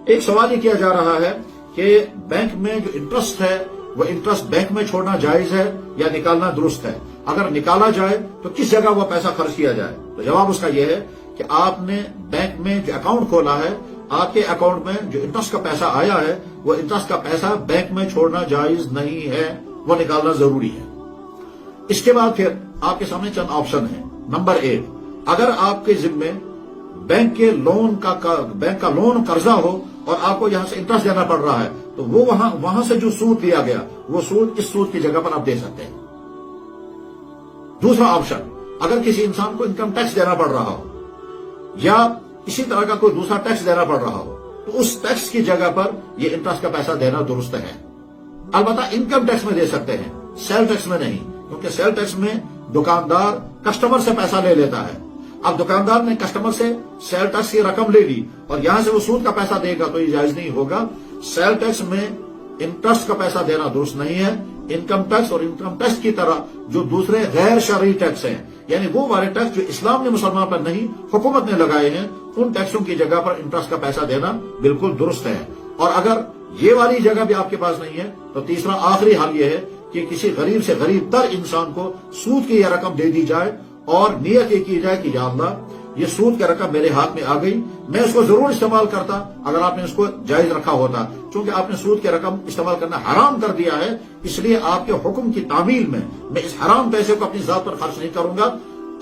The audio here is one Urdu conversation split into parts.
ایک سوال یہ کیا جا رہا ہے کہ بینک میں جو انٹرسٹ ہے وہ انٹرسٹ بینک میں چھوڑنا جائز ہے یا نکالنا درست ہے؟ اگر نکالا جائے تو کس جگہ وہ پیسہ خرچ کیا جائے؟ تو جواب اس کا یہ ہے کہ آپ نے بینک میں جو اکاؤنٹ کھولا ہے، آپ کے اکاؤنٹ میں جو انٹرسٹ کا پیسہ آیا ہے وہ انٹرسٹ کا پیسہ بینک میں چھوڑنا جائز نہیں ہے، وہ نکالنا ضروری ہے۔ اس کے بعد پھر آپ کے سامنے چند آپشن ہیں۔ نمبر 1، اگر آپ کے ذمے بینک کا لون قرضہ ہو اور آپ کو یہاں سے انٹرسٹ دینا پڑ رہا ہے تو وہ وہاں سے جو سود لیا گیا وہ سود اس سود کی جگہ پر آپ دے سکتے ہیں۔ دوسرا آپشن، اگر کسی انسان کو انکم ٹیکس دینا پڑ رہا ہو یا اسی طرح کا کوئی دوسرا ٹیکس دینا پڑ رہا ہو تو اس ٹیکس کی جگہ پر یہ انٹرسٹ کا پیسہ دینا درست ہے۔ البتہ انکم ٹیکس میں دے سکتے ہیں، سیل ٹیکس میں نہیں، کیونکہ سیل ٹیکس میں دکاندار کسٹمر سے پیسہ لے لیتا ہے۔ اب دکاندار نے کسٹمر سے سیل ٹیکس کی رقم لے لی اور یہاں سے وہ سود کا پیسہ دے گا تو یہ جائز نہیں ہوگا۔ سیل ٹیکس میں انٹرسٹ کا پیسہ دینا درست نہیں ہے۔ انکم ٹیکس اور انکم ٹیکس کی طرح جو دوسرے غیر شرعی ٹیکس ہیں، یعنی وہ والے ٹیکس جو اسلام نے مسلمان پر نہیں حکومت نے لگائے ہیں، ان ٹیکسوں کی جگہ پر انٹرسٹ کا پیسہ دینا بالکل درست ہے۔ اور اگر یہ والی جگہ بھی آپ کے پاس نہیں ہے تو تیسرا آخری حل یہ ہے کہ کسی غریب سے غریب تر انسان کو سود کی یہ رقم دے دی جائے اور نیت یہ کی جائے کہ یا اللہ یہ سود کی رقم میرے ہاتھ میں آ گئی، میں اس کو ضرور استعمال کرتا اگر آپ نے اس کو جائز رکھا ہوتا، چونکہ آپ نے سود کی رقم استعمال کرنا حرام کر دیا ہے، اس لیے آپ کے حکم کی تعمیل میں اس حرام پیسے کو اپنی ذات پر خرچ نہیں کروں گا،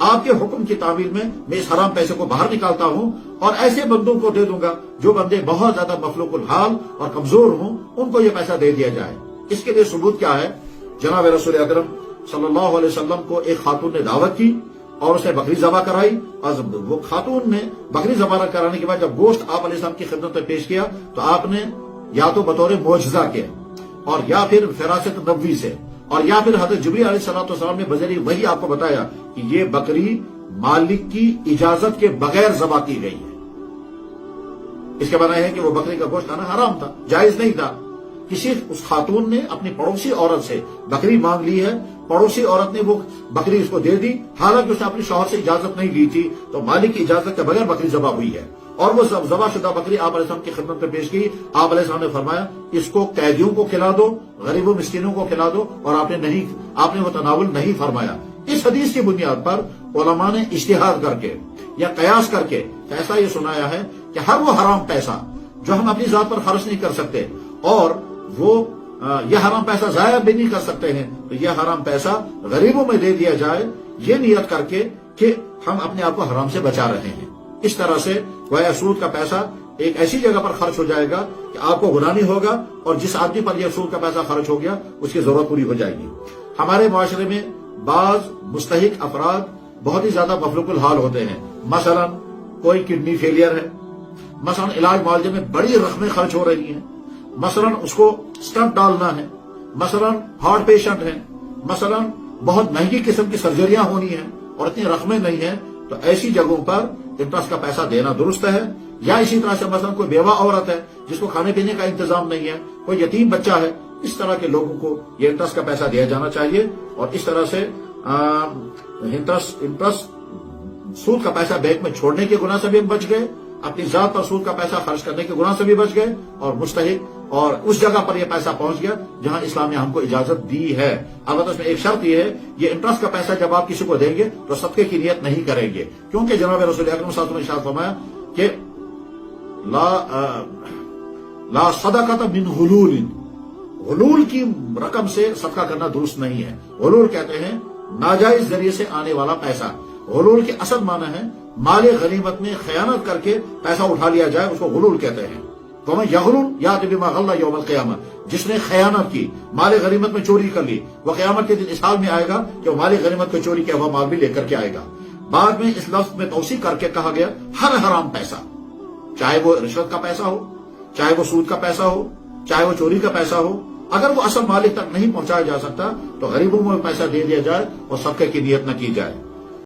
آپ کے حکم کی تعمیل میں اس حرام پیسے کو باہر نکالتا ہوں اور ایسے بندوں کو دے دوں گا جو بندے بہت زیادہ مفلوق الحال اور کمزور ہوں، ان کو یہ پیسہ دے دیا جائے۔ اس کے لیے ثبوت کیا ہے؟ جناب رسول اکرم صلی اللہ علیہ وسلم کو ایک خاتون نے دعوت کی اور اسے بکری ذبح کرائی، اور وہ خاتون نے بکری ذبح کرانے کے بعد جب گوشت آپ علیہ السلام کی خدمت میں پیش کیا تو آپ نے یا تو بطور معجزہ کیا اور یا پھر فراست نبوی سے اور یا پھر حضرت جبریل علیہ السلام نے بذریعہ وحی آپ کو بتایا کہ یہ بکری مالک کی اجازت کے بغیر ذبح کی گئی ہے۔ اس کے معنی ہے کہ وہ بکری کا گوشت کھانا حرام تھا، جائز نہیں تھا۔ کسی اس خاتون نے اپنی پڑوسی عورت سے بکری مانگ لی ہے، پڑوسی عورت نے وہ بکری اس کو دے دی، حالانکہ اس نے اپنی شوہر سے اجازت نہیں لی تھی، تو مالک کی اجازت کے بغیر بکری ذبح ہوئی ہے اور وہ ذبح شدہ بکری آپ علیہ السلام کی خدمت میں پیش کی۔ آپ علیہ السلام نے فرمایا اس کو قیدیوں کو کھلا دو، غریبوں مسکینوں کو کھلا دو، اور آپ نے وہ تناول نہیں فرمایا۔ اس حدیث کی بنیاد پر علماء نے اجتہاد کر کے یا قیاس کر کے فیصلہ یہ سنایا ہے کہ ہر وہ حرام پیسہ جو ہم اپنی ذات پر خرچ نہیں کر سکتے اور وہ یہ حرام پیسہ ضائع بھی نہیں کر سکتے ہیں تو یہ حرام پیسہ غریبوں میں دے دیا جائے، یہ نیت کر کے کہ ہم اپنے آپ کو حرام سے بچا رہے ہیں۔ اس طرح سے گویا سود کا پیسہ ایک ایسی جگہ پر خرچ ہو جائے گا کہ آپ کو گناہ نہیں ہوگا اور جس آدمی پر یہ سود کا پیسہ خرچ ہو گیا اس کی ضرورت پوری ہو جائے گی۔ ہمارے معاشرے میں بعض مستحق افراد بہت ہی زیادہ مفلوق الحال ہوتے ہیں، مثلا کوئی کڈنی فیلئر ہے، مثلا علاج معالجے میں بڑی رقمیں خرچ ہو رہی ہیں، مثلا اس کو سٹنٹ ڈالنا ہے، مثلا ہارٹ پیشنٹ ہے، مثلا بہت مہنگی قسم کی سرجریاں ہونی ہیں اور اتنی رقمیں نہیں ہیں، تو ایسی جگہوں پر انٹرسٹ کا پیسہ دینا درست ہے۔ یا اسی طرح سے مثلا کوئی بیوہ عورت ہے جس کو کھانے پینے کا انتظام نہیں ہے، کوئی یتیم بچہ ہے، اس طرح کے لوگوں کو یہ انٹرسٹ کا پیسہ دیا جانا چاہیے اور اس طرح سے انٹرسٹ سود کا پیسہ بینک میں چھوڑنے کے گناہ سے بھی ہم بچ گئے، اپنی ذات پر سود کا پیسہ خرچ کرنے کے گناہ سے بھی بچ گئے اور مستحق اور اس جگہ پر یہ پیسہ پہنچ گیا جہاں اسلام نے ہم کو اجازت دی ہے۔ البتہ اس میں ایک شرط یہ ہے، یہ انٹرسٹ کا پیسہ جب آپ کسی کو دیں گے تو صدقے کی نیت نہیں کریں گے، کیونکہ جناب رسول اکرم صلی اللہ علیہ وسلم نے ارشاد فرمایا کہ لا صدقۃ من غلول، غلول کی رقم سے صدقہ کرنا درست نہیں ہے۔ غلول کہتے ہیں ناجائز ذریعے سے آنے والا پیسہ۔ غلول کے اصل معنی ہے مال غنیمت میں خیانت کر کے پیسہ اٹھا لیا جائے، اس کو غلول کہتے ہیں۔ تو میں یغلل یأتی بما غل یوم القیامہ، جس نے خیانت کی، مال غنیمت میں چوری کر لی، وہ قیامت کے دن اس حال میں آئے گا کہ وہ مال غنیمت کو چوری کیا ہوا مال بھی لے کر کے آئے گا۔ بعد میں اس لفظ میں توسیع کر کے کہا گیا ہر حرام پیسہ، چاہے وہ رشوت کا پیسہ ہو، چاہے وہ سود کا پیسہ ہو، چاہے وہ چوری کا پیسہ ہو، اگر وہ اصل مالک تک نہیں پہنچایا جا سکتا تو غریبوں میں پیسہ دے دیا جائے اور صدقے کی نیت نہ کی جائے۔